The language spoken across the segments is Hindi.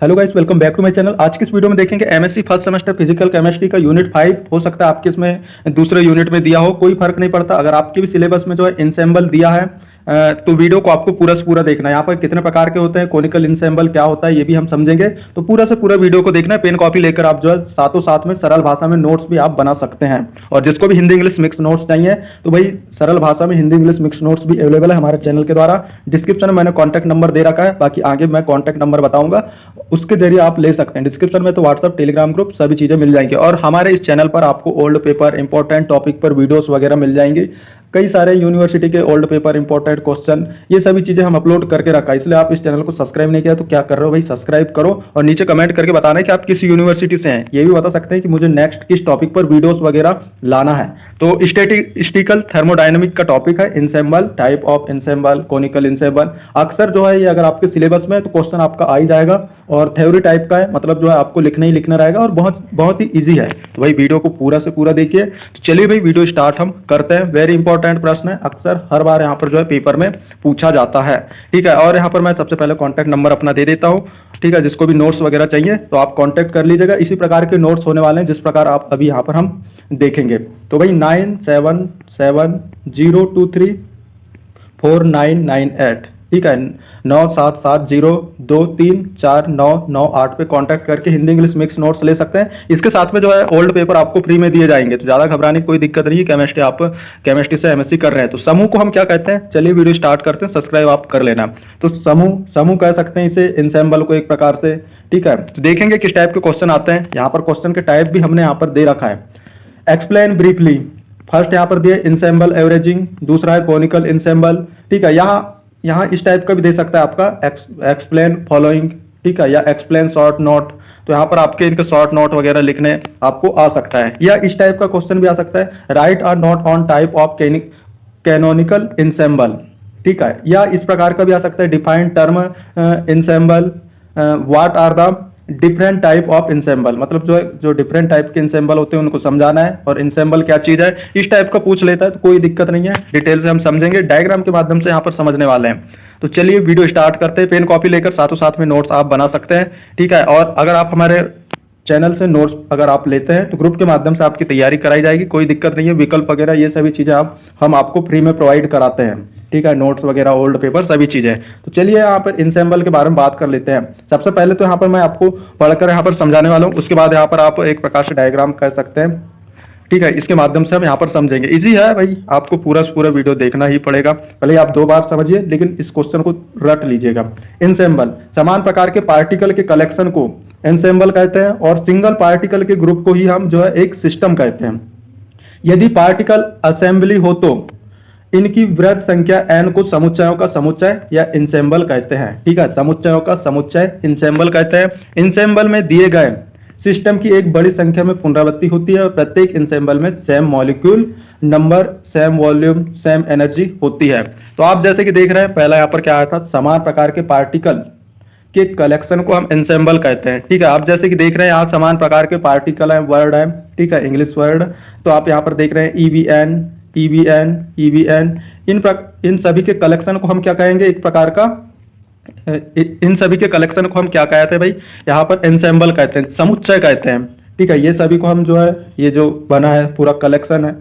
Hello guys, welcome back to my channel. आज की इस वीडियो में देखेंगे MSc first semester physical chemistry का यूनिट 5। हो सकता है आपके इसमें दूसरे यूनिट में दिया हो, कोई फर्क नहीं पड़ता। अगर आपके भी सिलेबस में जो है इंसेम्बल दिया है तो वीडियो को आपको पूरा से पूरा देखना है। यहाँ पर कितने प्रकार के होते हैं, कोनिकल इंसेम्बल क्या होता है, ये भी हम समझेंगे। तो पूरा से पूरा वीडियो को देखना है। पेन कॉपी लेकर आप जो है साथों साथ में सरल भाषा में नोट्स भी आप बना सकते हैं। और जिसको भी हिंदी इंग्लिश मिक्स नोट्स चाहिए तो भाई सरल भाषा में हिंदी इंग्लिश मिक्स नोट्स भी अवेलेबल है हमारे चैनल के द्वारा। डिस्क्रिप्शन में मैंने कॉन्टैक्ट नंबर दे रखा है, बाकी आगे मैं कॉन्टैक्ट नंबर बताऊंगा, उसके जरिए आप ले सकते हैं। डिस्क्रिप्शन में तो व्हाट्सअप, टेलीग्राम ग्रुप सभी चीज़ें मिल जाएंगी। और हमारे इस चैनल पर आपको ओल्ड पेपर, इंपॉर्टेंट टॉपिक पर वीडियोस वगैरह मिल जाएंगी। कई सारे यूनिवर्सिटी के ओल्ड पेपर, इंपॉर्टेंट क्वेश्चन, ये सभी चीज़ें हम अपलोड करके रखा है। इसलिए आप इस चैनल को सब्सक्राइब नहीं किया तो क्या कर रहे हो भाई, सब्सक्राइब करो। और नीचे कमेंट करके बताना है कि आप किस यूनिवर्सिटी से हैं। ये भी बता सकते हैं कि मुझे नेक्स्ट किस टॉपिक पर वीडियोस वगैरह लाना है। तो स्टैटिस्टिकल थर्मोडायनेमिक का टॉपिक है ensemble, type of ensemble, conical ensemble. अक्सर जो है ये अगर आपके सिलेबस में है तो क्वेश्चन आपका आ ही जाएगा। और थ्योरी टाइप का है, मतलब जो है आपको लिखना ही लिखना रहेगा और बहुत बहुत ही इजी है। तो भाई वीडियो को पूरा से पूरा देखिए। तो चलिए भाई वीडियो स्टार्ट हम करते हैं। वेरी इंपॉर्टेंट प्रश्न है, अक्सर हर बार यहाँ पर जो है पेपर में पूछा जाता है। ठीक है, और यहाँ पर मैं सबसे पहले कॉन्टैक्ट नंबर अपना दे देता हूँ। ठीक है, जिसको भी नोट्स वगैरह चाहिए तो आप कॉन्टैक्ट कर लीजिएगा। इसी प्रकार के नोट्स होने वाले हैं जिस प्रकार आप अभी यहाँ पर हम देखेंगे। तो भाई 9770234998, ठीक है, 9770234998 पे कांटेक्ट करके हिंदी इंग्लिश मिक्स नोट्स ले सकते हैं। इसके साथ में जो है ओल्ड पेपर आपको फ्री में दिए जाएंगे, तो ज़्यादा घबराने की कोई दिक्कत नहीं है। केमिस्ट्री आप केमिस्ट्री से एमएससी कर रहे हैं तो समूह को हम क्या कहते हैं, चलिए वीडियो स्टार्ट करते हैं। सब्सक्राइब आप कर लेना। तो समूह कह सकते हैं इसे, इंसेम्बल को एक प्रकार से। ठीक है, तो देखेंगे किस टाइप के क्वेश्चन आते हैं। यहाँ पर क्वेश्चन के टाइप भी हमने यहाँ पर दे रखा है। एक्सप्लेन ब्रीफली, फर्स्ट यहाँ पर दिए इंसेम्बल एवरेजिंग, दूसरा है कोनिकल इंसेम्बल। ठीक है, यहाँ इस टाइप का भी दे सकता है आपका एक्सप्लेन फॉलोइंग, ठीक है, या एक्सप्लेन शॉर्ट नोट। तो यहाँ पर आपके इनके शॉर्ट नोट वगैरह लिखने आपको आ सकता है। या इस टाइप का क्वेश्चन भी आ सकता है, write or note on type of canonical ensemble. ठीक है, या इस प्रकार का भी आ सकता है, define term ensemble, what are the different type of ensemble, मतलब जो डिफरेंट टाइप के इंसेम्बल होते हैं उनको समझाना है। और इंसेम्बल क्या चीज है, इस टाइप का पूछ लेता है तो कोई दिक्कत नहीं है, डिटेल से हम समझेंगे, डायग्राम के माध्यम से यहाँ पर समझने वाले हैं। तो चलिए वीडियो स्टार्ट करते हैं। पेन कॉपी लेकर साथों साथ में नोट्स आप बना सकते हैं। ठीक है, और अगर आप हमारे चैनल से नोट्स अगर आप लेते हैं तो ग्रुप के माध्यम से आपकी तैयारी कराई जाएगी, कोई दिक्कत नहीं है। विकल्प वगैरह ये सभी चीज़ें हम आपको फ्री में प्रोवाइड कराते हैं। ठीक है, नोट्स वगैरह, ओल्ड पेपर, सभी चीज़ें। तो चलिए यहाँ पर इंसेम्बल के बारे में बात कर लेते हैं। सबसे पहले तो यहाँ पर मैं आपको पढ़कर यहाँ पर समझाने वाला हूँ, उसके बाद यहाँ पर आप एक प्रकार से डायग्राम कर सकते हैं। ठीक है, इसके माध्यम से हम यहाँ पर समझेंगे। इजी है भाई, आपको पूरा से पूरा वीडियो देखना ही पड़ेगा। पहले आप 2 बार समझिए, लेकिन इस क्वेश्चन को रट लीजिएगा। इंसेम्बल, समान प्रकार के पार्टिकल के कलेक्शन को इंसेम्बल कहते हैं, और सिंगल पार्टिकल के ग्रुप को ही हम जो है एक सिस्टम कहते हैं। यदि पार्टिकल असेंबली हो तो इनकी वृहत संख्या n को समुच्चयों का समुच्चय या इंसेम्बल कहते हैं। ठीक है, समुच्चयों का समुच्चय इंसेम्बल कहते हैं। इंसेम्बल में दिए गए सिस्टम की एक बड़ी संख्या में पुनरावृत्ति होती है और प्रत्येक इंसेम्बल में same molecule number, same volume, same energy होती है। तो आप जैसे कि देख रहे हैं, पहला यहाँ पर क्या आया था, समान प्रकार के पार्टिकल के कलेक्शन को हम इंसेम्बल कहते हैं। ठीक है, आप जैसे कि देख रहे हैं यहाँ समान प्रकार के पार्टिकल है, वर्ड है, ठीक है, इंग्लिश वर्ड। तो आप यहाँ पर देख रहे हैं ईवीएन, इन सभी के कलेक्शन को हम क्या कहेंगे, एक प्रकार का, इन सभी के कलेक्शन को हम क्या कहते हैं भाई, यहाँ पर इंसेम्बल कहते हैं, समुच्चय कहते हैं। ठीक है, ये सभी को हम जो है, ये जो बना है पूरा कलेक्शन है,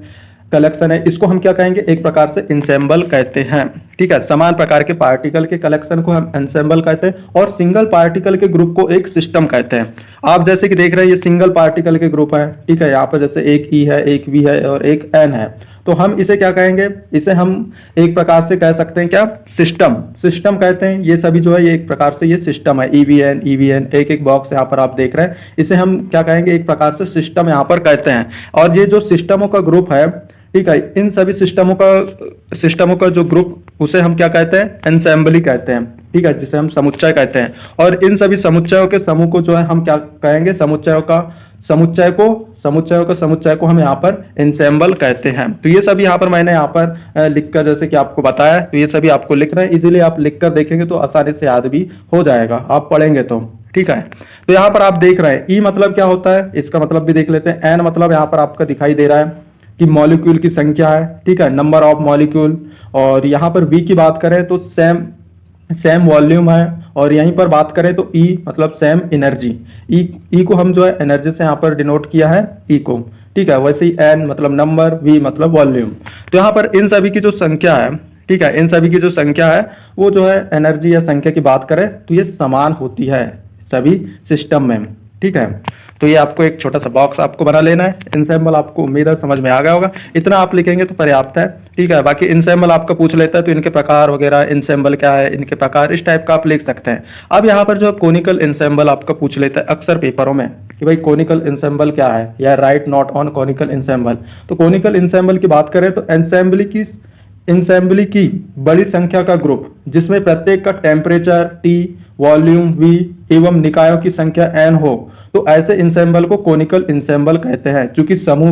इसको हम क्या कहेंगे, एक प्रकार से इंसेम्बल कहते हैं। ठीक है, समान प्रकार के पार्टिकल के कलेक्शन को हम इंसेम्बल कहते हैं, और सिंगल पार्टिकल के ग्रुप को एक सिस्टम कहते हैं। आप जैसे कि देख रहे हैं ये सिंगल पार्टिकल के ग्रुप है। ठीक है, यहाँ पर जैसे एक ई है, एक वी है और एक एन है, तो हम इसे क्या कहेंगे, इसे हम एक प्रकार से कह सकते हैं क्या, सिस्टम कहते हैं। ये सभी जो है ये एक प्रकार से ये सिस्टम है। ईवीएन एक एक बॉक्स यहाँ पर आप देख रहे हैं, इसे हम क्या कहेंगे, एक प्रकार से सिस्टम यहाँ पर कहते हैं। और ये जो सिस्टमों का ग्रुप है, ठीक है, इन सभी सिस्टमों का जो ग्रुप, उसे हम क्या कहते हैं, एंसेम्बली कहते हैं। ठीक है, जिसे हम समुच्चय कहते हैं। और इन सभी समुच्चयों के समूह को जो है हम क्या कहेंगे, समुच्चय को हम यहाँ पर इंसेम्बल कहते हैं। तो ये सभी यहाँ पर मैंने यहाँ पर लिखकर जैसे कि आपको बताया, तो ये सभी आपको लिख रहे हैं। इजीली आप लिखकर देखेंगे तो आसानी से याद भी हो जाएगा, आप पढ़ेंगे तो। ठीक है, तो यहाँ पर आप देख रहे हैं ई मतलब क्या होता है, इसका मतलब भी देख लेते हैं। एन मतलब यहाँ पर आपका दिखाई दे रहा है कि मॉलिक्यूल की संख्या है। ठीक है, नंबर ऑफ मॉलिक्यूल। और यहाँ पर वी की बात करें तो सेम वॉल्यूम है। और यहीं पर बात करें तो ई मतलब सेम एनर्जी, ई को हम जो है एनर्जी से यहाँ पर डिनोट किया है ई को, ठीक है। वैसे ही एन मतलब नंबर, वी मतलब वॉल्यूम। तो यहाँ पर इन सभी की जो संख्या है, ठीक है, इन सभी की जो संख्या है वो जो है एनर्जी या संख्या की बात करें तो ये समान होती है सभी सिस्टम में, ठीक है। तो ये आपको एक छोटा सा बॉक्स आपको बना लेना है। इनसेम्बल आपको उम्मीद है समझ में आ गया होगा, इतना आप लिखेंगे तो पर्याप्त है, ठीक है। बाकी इनसेम्बल आपका पूछ लेता है तो इनके प्रकार वगैरह, इनसेम्बल क्या है, इनके प्रकार, इस टाइप का आप लिख सकते हैं। अब यहाँ पर जो कोनिकल इनसेम्बल आपका पूछ लेता है अक्सर पेपरों में कि भाई कोनिकल इनसेम्बल क्या है, या राइट नोट ऑन कोनिकल इनसेम्बल। तो कोनिकल इनसेम्बल की बात करें तो इंसेम्बली की बड़ी संख्या का ग्रुप जिसमें प्रत्येक का टेम्परेचर T, वॉल्यूम V एवं निकायों की संख्या N हो, तो ऐसे इंसेम्बल को कोनिकल इंसेम्बल कहते हैं। क्योंकि समूह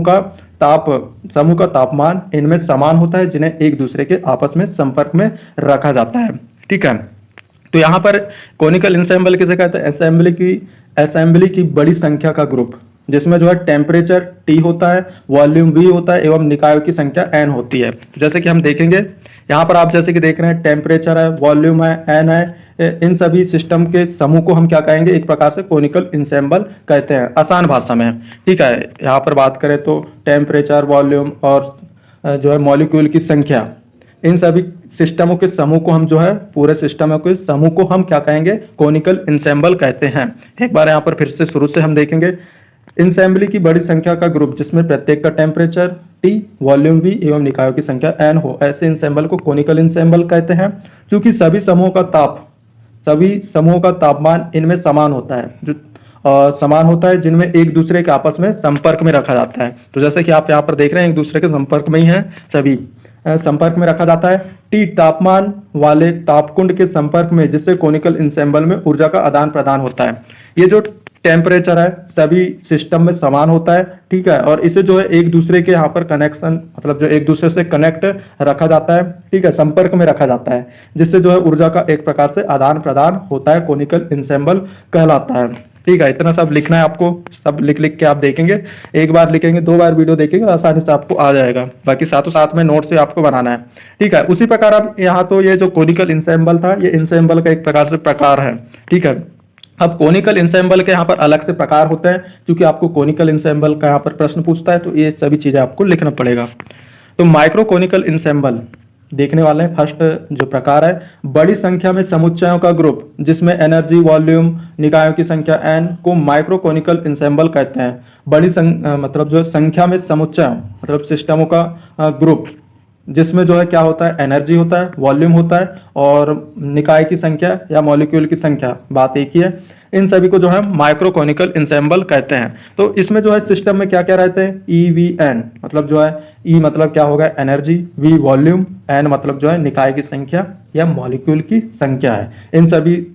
का तापमान इनमें समान होता है, जिन्हें एक दूसरे के आपस में संपर्क में रखा जाता है, ठीक है। तो यहाँ पर कोनिकल इंसेम्बल किसे कहते हैं? असेंबली की बड़ी संख्या का ग्रुप जिसमें जो है टेम्परेचर T होता है, वॉल्यूम V होता है एवं निकायों की संख्या N होती है। जैसे कि हम देखेंगे यहाँ पर, आप जैसे कि देख रहे हैं टेम्परेचर है, वॉल्यूम है, N है, इन सभी सिस्टम के समूह को हम क्या कहेंगे? एक प्रकार से कोनिकल इंसेम्बल कहते हैं आसान भाषा में, ठीक है। यहाँ पर बात करें तो टेम्परेचर, वॉल्यूम और जो है मॉलिक्यूल की संख्या, इन सभी सिस्टमों के समूह को हम जो है, पूरे सिस्टमों के समूह को हम क्या कहेंगे? कोनिकल इंसेम्बल कहते हैं। एक बार यहाँ पर फिर से शुरू से हम देखेंगे, इंसेम्बली की बड़ी संख्या का ग्रुप जिसमें प्रत्येक का टेम्परेचर T, वॉल्यूम V एवं निकायों की संख्या N हो, ऐसे इंसेम्बल को कोनिकल इंसेम्बल कहते हैं। क्योंकि सभी समूहों का तापमान इनमें समान होता है, समान होता है, जिनमें एक दूसरे के आपस में संपर्क में रखा जाता है। तो जैसे कि आप यहाँ पर देख रहे हैं, एक दूसरे के संपर्क में ही है, सभी संपर्क में रखा जाता है। T तापमान वाले तापकुंड के संपर्क में, जिससे कोनिकल इंसेम्बल में ऊर्जा का आदान प्रदान होता है। ये जो टेम्परेचर है सभी सिस्टम में समान होता है, ठीक है। और इसे जो है एक दूसरे के यहाँ पर कनेक्शन, मतलब जो एक दूसरे से कनेक्ट रखा जाता है, ठीक है, संपर्क में रखा जाता है, जिससे जो है ऊर्जा का एक प्रकार से आदान प्रदान होता है, कोनिकल इंसेम्बल कहलाता है, ठीक है। इतना सब लिखना है आपको, सब लिख के आप देखेंगे, एक बार लिखेंगे, 2 बार वीडियो देखेंगे, आसानी से आपको आ जाएगा। बाकी साथों साथ में नोट से आपको बनाना है, ठीक है। उसी प्रकार अब यहाँ तो ये जो कोनिकल इंसेम्बल था, ये इंसेम्बल का एक प्रकार से प्रकार है, ठीक है। अब कोनिकल इंसेम्बल के यहाँ पर अलग से प्रकार होते हैं, क्योंकि आपको कोनिकल इंसेम्बल का यहाँ पर प्रश्न पूछता है, तो ये सभी चीजें आपको लिखना पड़ेगा। तो माइक्रो कोनिकल इंसेम्बल देखने वाले हैं। फर्स्ट जो प्रकार है, बड़ी संख्या में समुच्चयों का ग्रुप जिसमें एनर्जी, वॉल्यूम, निकायों की संख्या N को माइक्रो कोनिकल इंसेम्बल कहते हैं। मतलब जो संख्या में समुच्चय, मतलब सिस्टमों का ग्रुप जिसमें जो है क्या होता है? एनर्जी होता है, वॉल्यूम होता है और निकाय की संख्या या मॉलिक्यूल की संख्या, बात एक ही है। इन सभी को जो है माइक्रो कोनिकल इंसेम्बल कहते हैं। तो इसमें जो है सिस्टम में क्या क्या रहते हैं? EVN मतलब जो है, E मतलब क्या होगा? एनर्जी, V वॉल्यूम, N मतलब जो है निकाय की संख्या या मॉलिक्यूल की संख्या है। इन सभी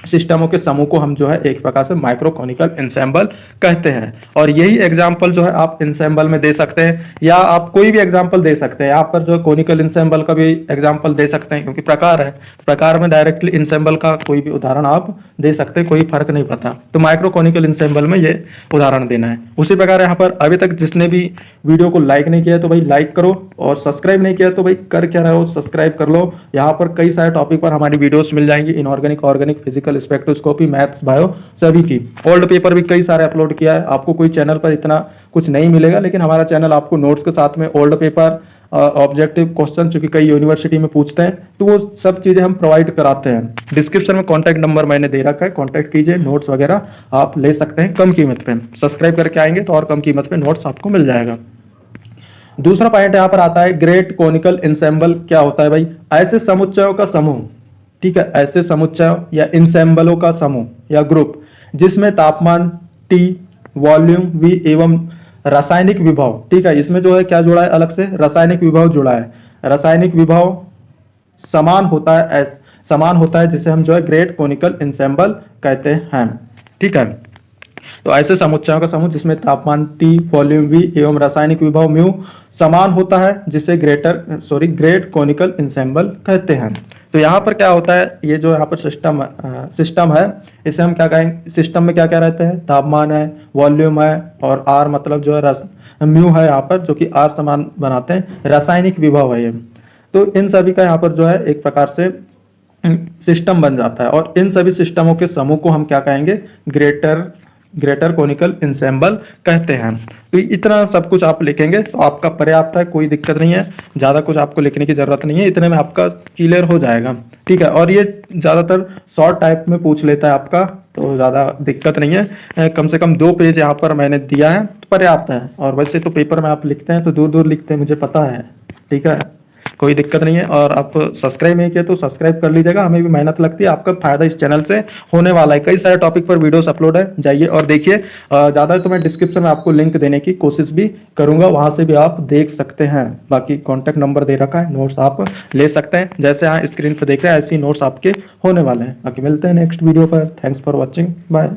सिस्टमों के समूह को हम जो है एक प्रकार से माइक्रो कोनिकल इंसेम्बल कहते हैं। और यही एग्जाम्पल जो है आप इंसेम्बल में दे सकते हैं, या आप कोई भी एग्जाम्पल दे सकते हैं। यहाँ पर जो कोनिकल इंसेम्बल का भी एग्जाम्पल दे सकते हैं, क्योंकि प्रकार है, प्रकार में डायरेक्टली इंसेम्बल का कोई भी उदाहरण आप दे सकते हैं, कोई फर्क नहीं पड़ता। तो माइक्रो कोनिकल इंसेम्बल में ये उदाहरण देना है। उसी प्रकार यहाँ पर अभी तक जिसने भी वीडियो को लाइक नहीं किया तो भाई लाइक करो, और सब्सक्राइब नहीं किया तो भाई कर क्या रहे हो, सब्सक्राइब कर लो। यहाँ पर कई सारे टॉपिक पर हमारी वीडियोस मिल जाएंगी, inorganic, organic, physical, spectroscopy, maths, bio, सभी की। ओल्ड पेपर भी कई सारे अपलोड किया है। आपको कोई चैनल पर इतना कुछ नहीं मिलेगा, लेकिन हमारा चैनल आपको नोट्स के साथ में ओल्ड पेपर, ऑब्जेक्टिव क्वेश्चन, चूंकि कई यूनिवर्सिटी में पूछते हैं, तो वो सब चीजें हम प्रोवाइड कराते हैं। डिस्क्रिप्शन में कॉन्टैक्ट नंबर मैंने दे रखा है, कॉन्टैक्ट कीजिए, नोट्स वगैरह आप ले सकते हैं कम कीमत पे। सब्सक्राइब करके आएंगे तो और कम कीमत पे नोट्स आपको मिल जाएगा। दूसरा पॉइंट यहाँ पर आता है, ग्रेट कोनिकल इंसेम्बल क्या होता है भाई? ऐसे समुच्चयों का समूह, ठीक है, ऐसे समुच्चयों या इंसेम्बलों का समूह या ग्रुप जिसमें तापमान T, वॉल्यूम V एवं रासायनिक विभव, ठीक है, इसमें जो है क्या जुड़ा है? अलग से रासायनिक विभव जुड़ा है। रासायनिक विभव समान होता है, जिसे हम जो है ग्रेट कोनिकल इंसेम्बल कहते हैं, ठीक है। तो ऐसे समुच्चयों का समूह जिसमें तापमान T, वॉल्यूम V एवं रासायनिक विभव म्यू समान होता है, जिसे ग्रेट कोनिकल इंसेम्बल कहते हैं। तो यहाँ पर क्या होता है? ये जो यहाँ पर सिस्टम है, इसे हम क्या कहेंगे? सिस्टम में क्या क्या रहते हैं? तापमान है, वॉल्यूम है, और R मतलब जो है म्यू है यहाँ पर, जो कि R समान बनाते हैं, रासायनिक विभव है ये। तो इन सभी का यहाँ पर जो है एक प्रकार से सिस्टम बन जाता है। और इन सभी सिस्टमों के समूह को हम क्या कहेंगे, ग्रेटर कोनिकल इंसेम्बल कहते हैं। तो इतना सब कुछ आप लिखेंगे तो आपका पर्याप्त है, कोई दिक्कत नहीं है, ज़्यादा कुछ आपको लिखने की ज़रूरत नहीं है, इतने में आपका क्लियर हो जाएगा। ठीक है, और ये ज़्यादातर शॉर्ट टाइप में पूछ लेता है आपका, तो ज़्यादा दिक्कत नहीं है। कम से कम 2 पेज यहाँ पर मैंने दिया है तो पर्याप्त है। और वैसे तो पेपर में आप लिखते हैं तो दूर दूर लिखते हैं, मुझे पता है। ठीक है, कोई दिक्कत नहीं है। और आप सब्सक्राइब नहीं किया तो सब्सक्राइब कर लीजिएगा, हमें भी मेहनत लगती है, आपका फायदा इस चैनल से होने वाला है। कई सारे टॉपिक पर वीडियोस अपलोड है, जाइए और देखिए। ज़्यादा तो मैं डिस्क्रिप्शन में आपको लिंक देने की कोशिश भी करूंगा, वहां से भी आप देख सकते हैं। बाकी कॉन्टैक्ट नंबर दे रखा है, नोट्स आप ले सकते हैं, जैसे यहाँ स्क्रीन पर देख रहे हैं ऐसे ही नोट्स आपके होने वाले हैं। बाकी मिलते हैं नेक्स्ट वीडियो पर। Thanks for watching, bye.